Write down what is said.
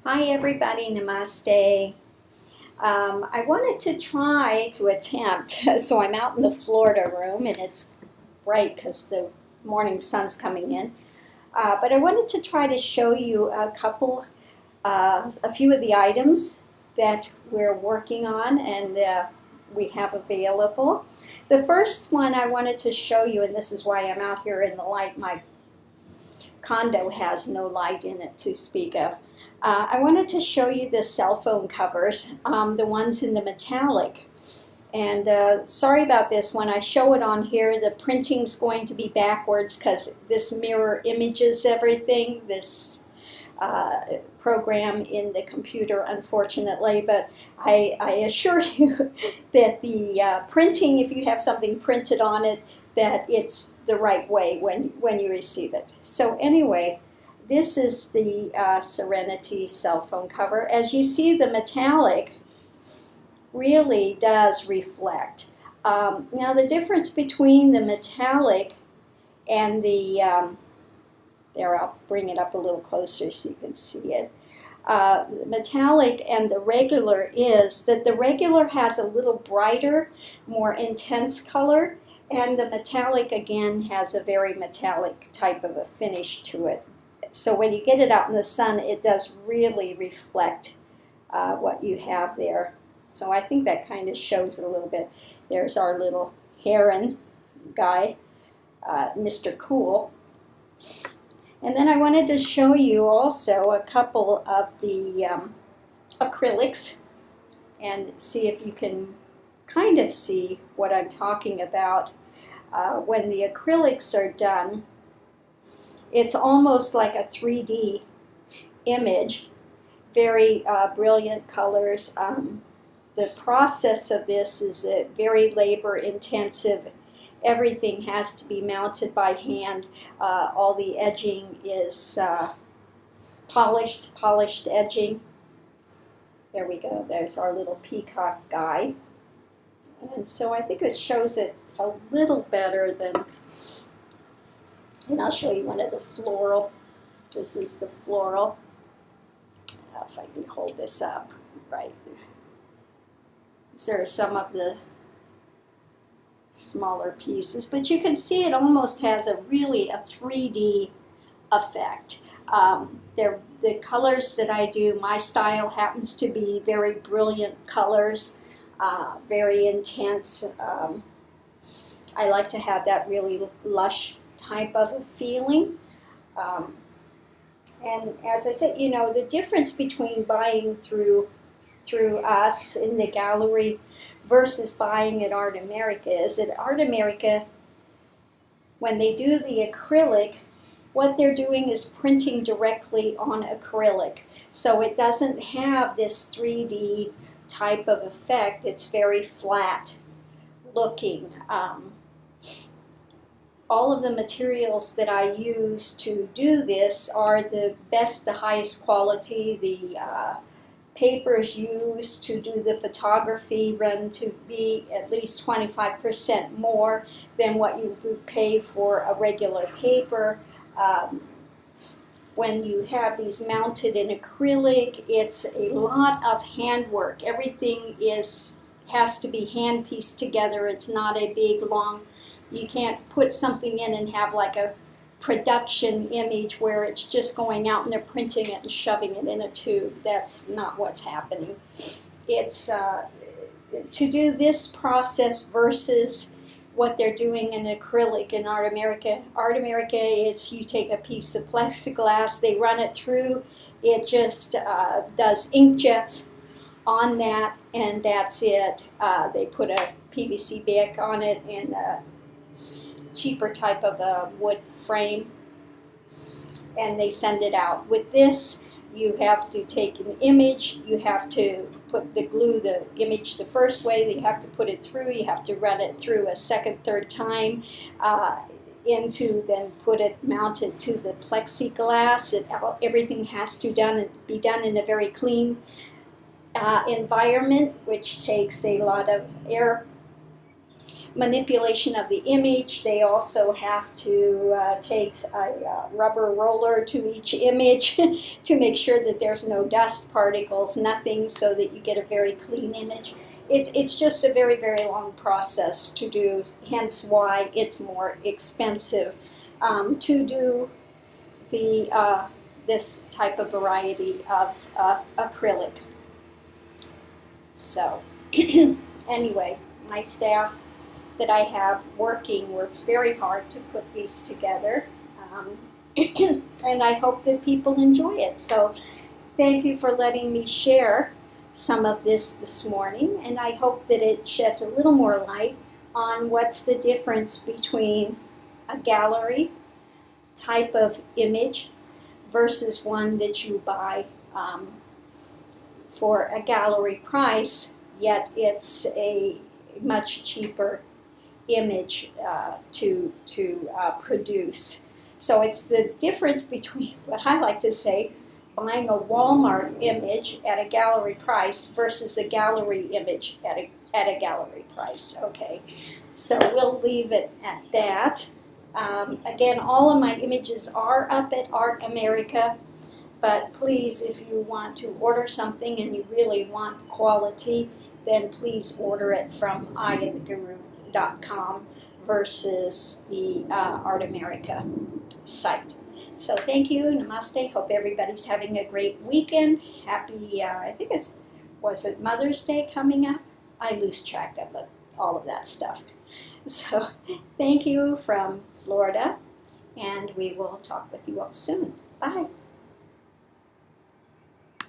Hi everybody, namaste. I wanted to try to attempt, so I'm out in the Florida room and it's bright because the morning sun's coming in. But I wanted to try to show you a few of the items that we're working on and we have available. The first one I wanted to show you, and this is why I'm out here in the light, my condo has no light in it to speak of. I wanted to show you the cell phone covers, the ones in the metallic. And sorry about this, when I show it on here, the printing's going to be backwards because this mirror images everything, this program in the computer, unfortunately. But I assure you that the printing, if you have something printed on it, that it's the right way when you receive it. So anyway, this is the Serenity cell phone cover. As you see, the metallic really does reflect. Now the difference between the metallic and the, there, I'll bring it up a little closer so you can see it. The metallic and the regular is that the regular has a little brighter, more intense color, and the metallic again has a very metallic type of a finish to it. So when you get it out in the sun, it does really reflect what you have there. So I think that kind of shows it a little bit. There's our little heron guy, Mr. Cool. And then I wanted to show you also a couple of the acrylics and see if you can kind of see what I'm talking about. When the acrylics are done, it's almost like a 3D image, very brilliant colors. The process of this is very labor intensive. Everything has to be mounted by hand. All the edging is polished edging. There we go. There's our little peacock guy. And so I think it shows it a little better than, and I'll show you one of the floral. This is the floral. If I can hold this up right. These are some of the smaller pieces, but you can see it almost has really a 3D effect. The colors that I do, my style happens to be very brilliant colors, very intense. I like to have that really lush type of a feeling. And as I said, you know, the difference between buying through us in the gallery versus buying at Art America is at Art America, when they do the acrylic, what they're doing is printing directly on acrylic. So it doesn't have this 3D type of effect. It's very flat looking. All of the materials that I use to do this are the best, the highest quality. The papers used to do the photography run to be at least 25% more than what you would pay for a regular paper. When you have these mounted in acrylic, it's a lot of handwork. Everything has to be hand pieced together. It's not a big long, you can't put something in and have like a production image where it's just going out and they're printing it and shoving it in a tube. That's not what's happening. It's to do this process versus what they're doing in acrylic in Art America. Art America is you take a piece of plexiglass, they run it through, it just does inkjets on that, and that's it. They put a PVC back on it and a cheaper type of a wood frame, and they send it out. With this, you have to take an image, you have to glue the image the first way, you have to put it through, you have to run it through a second, third time, then put it mounted to the plexiglass. Everything has to be done in a very clean environment, which takes a lot of air manipulation of the image. They also have to take a rubber roller to each image to make sure that there's no dust particles, nothing, so that you get a very clean image. It's just a very, very long process to do, hence why it's more expensive to do this type of variety of acrylic. So anyway, my staff that I have working works very hard to put these together, and I hope that people enjoy it. So thank you for letting me share some of this morning, and I hope that it sheds a little more light on what's the difference between a gallery type of image versus one that you buy for a gallery price, yet it's a much cheaper image to produce. So it's the difference between what I like to say, buying a Walmart image at a gallery price versus a gallery image at a gallery price. Okay, so we'll leave it at that. Again, all of my images are up at Art America, but please, if you want to order something and you really want quality, then please order it from ayatheguru.com versus the Art America site. So thank you, namaste. Hope everybody's having a great weekend. Happy, I think was it Mother's Day coming up? I lose track of it, all of that stuff. So thank you from Florida, and we will talk with you all soon. Bye.